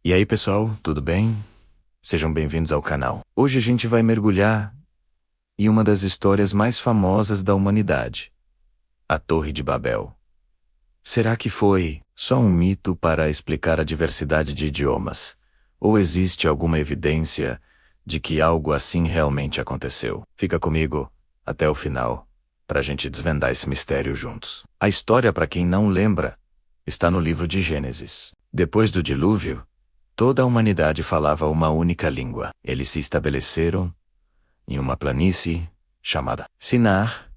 E aí pessoal, tudo bem? Sejam bem-vindos ao canal. Hoje a gente vai mergulhar em uma das histórias mais famosas da humanidade, a Torre de Babel. Será que foi só um mito para explicar a diversidade de idiomas? Ou existe alguma evidência de que algo assim realmente aconteceu? Fica comigo até o final, para a gente desvendar esse mistério juntos. A história, para quem não lembra, está no livro de Gênesis. Depois do dilúvio, toda a humanidade falava uma única língua. Eles se estabeleceram em uma planície chamada Sinar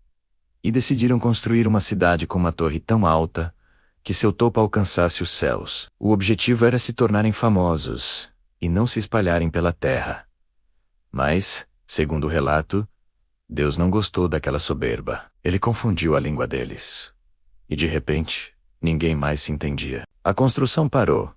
e decidiram construir uma cidade com uma torre tão alta que seu topo alcançasse os céus. O objetivo era se tornarem famosos e não se espalharem pela terra. Mas, segundo o relato, Deus não gostou daquela soberba. Ele confundiu a língua deles. E de repente, ninguém mais se entendia. A construção parou,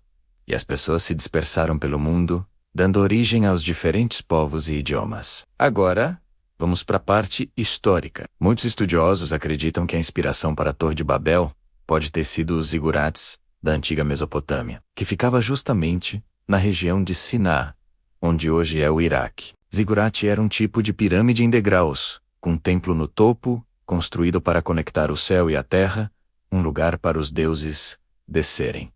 e as pessoas se dispersaram pelo mundo, dando origem aos diferentes povos e idiomas. Agora, vamos para a parte histórica. Muitos estudiosos acreditam que a inspiração para a Torre de Babel pode ter sido os zigurates da antiga Mesopotâmia, que ficava justamente na região de Siná, onde hoje é o Iraque. Zigurate era um tipo de pirâmide em degraus, com um templo no topo, construído para conectar o céu e a terra, um lugar para os deuses descerem.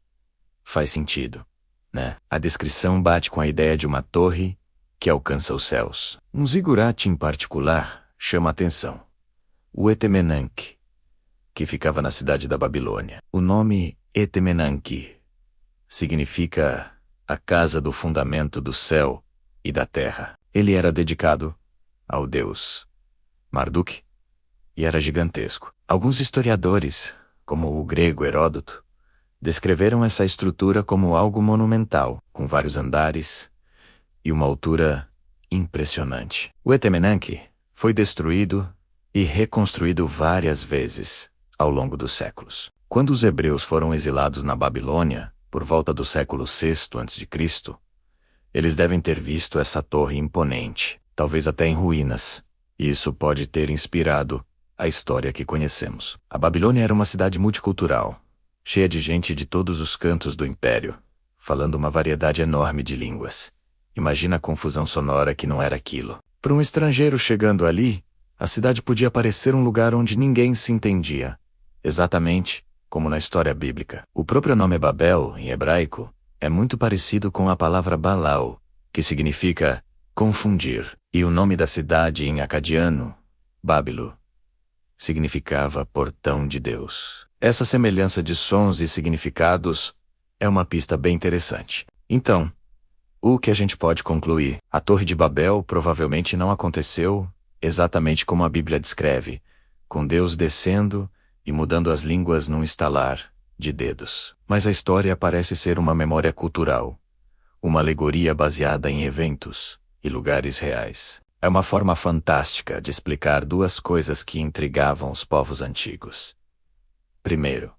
Faz sentido, né? A descrição bate com a ideia de uma torre que alcança os céus. Um zigurate em particular chama a atenção. O Etemenanque, que ficava na cidade da Babilônia. O nome Etemenanque significa a casa do fundamento do céu e da terra. Ele era dedicado ao deus Marduk e era gigantesco. Alguns historiadores, como o grego Heródoto, descreveram essa estrutura como algo monumental, com vários andares e uma altura impressionante. O Etemenanque foi destruído e reconstruído várias vezes ao longo dos séculos. Quando os hebreus foram exilados na Babilônia, por volta do século VI a.C., eles devem ter visto essa torre imponente, talvez até em ruínas, e isso pode ter inspirado a história que conhecemos. A Babilônia era uma cidade multicultural, cheia de gente de todos os cantos do império, falando uma variedade enorme de línguas. Imagina a confusão sonora que não era aquilo. Para um estrangeiro chegando ali, a cidade podia parecer um lugar onde ninguém se entendia, exatamente como na história bíblica. O próprio nome Babel, em hebraico, é muito parecido com a palavra Balau, que significa confundir, e o nome da cidade em acadiano, Bábilo, significava portão de Deus. Essa semelhança de sons e significados é uma pista bem interessante. Então, o que a gente pode concluir? A Torre de Babel provavelmente não aconteceu exatamente como a Bíblia descreve, com Deus descendo e mudando as línguas num estalar de dedos. Mas a história parece ser uma memória cultural, uma alegoria baseada em eventos e lugares reais. É uma forma fantástica de explicar duas coisas que intrigavam os povos antigos. Primeiro,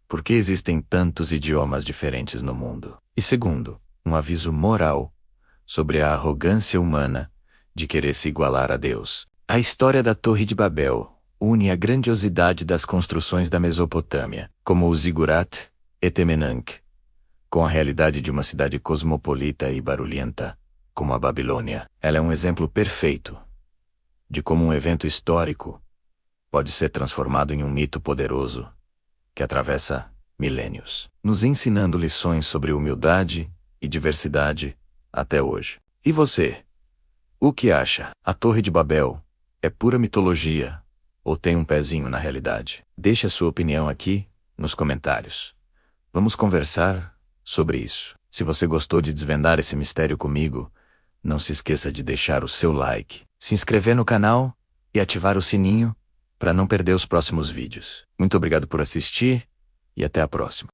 por que existem tantos idiomas diferentes no mundo? E segundo, um aviso moral sobre a arrogância humana de querer se igualar a Deus. A história da Torre de Babel une a grandiosidade das construções da Mesopotâmia, como o Zigurat Etemenanque, com a realidade de uma cidade cosmopolita e barulhenta, como a Babilônia. Ela é um exemplo perfeito de como um evento histórico pode ser transformado em um mito poderoso que atravessa milênios, nos ensinando lições sobre humildade e diversidade até hoje. E você? O que acha? A Torre de Babel é pura mitologia ou tem um pezinho na realidade? Deixe a sua opinião aqui nos comentários. Vamos conversar sobre isso. Se você gostou de desvendar esse mistério comigo, não se esqueça de deixar o seu like, se inscrever no canal e ativar o sininho para não perder os próximos vídeos. Muito obrigado por assistir e até a próxima.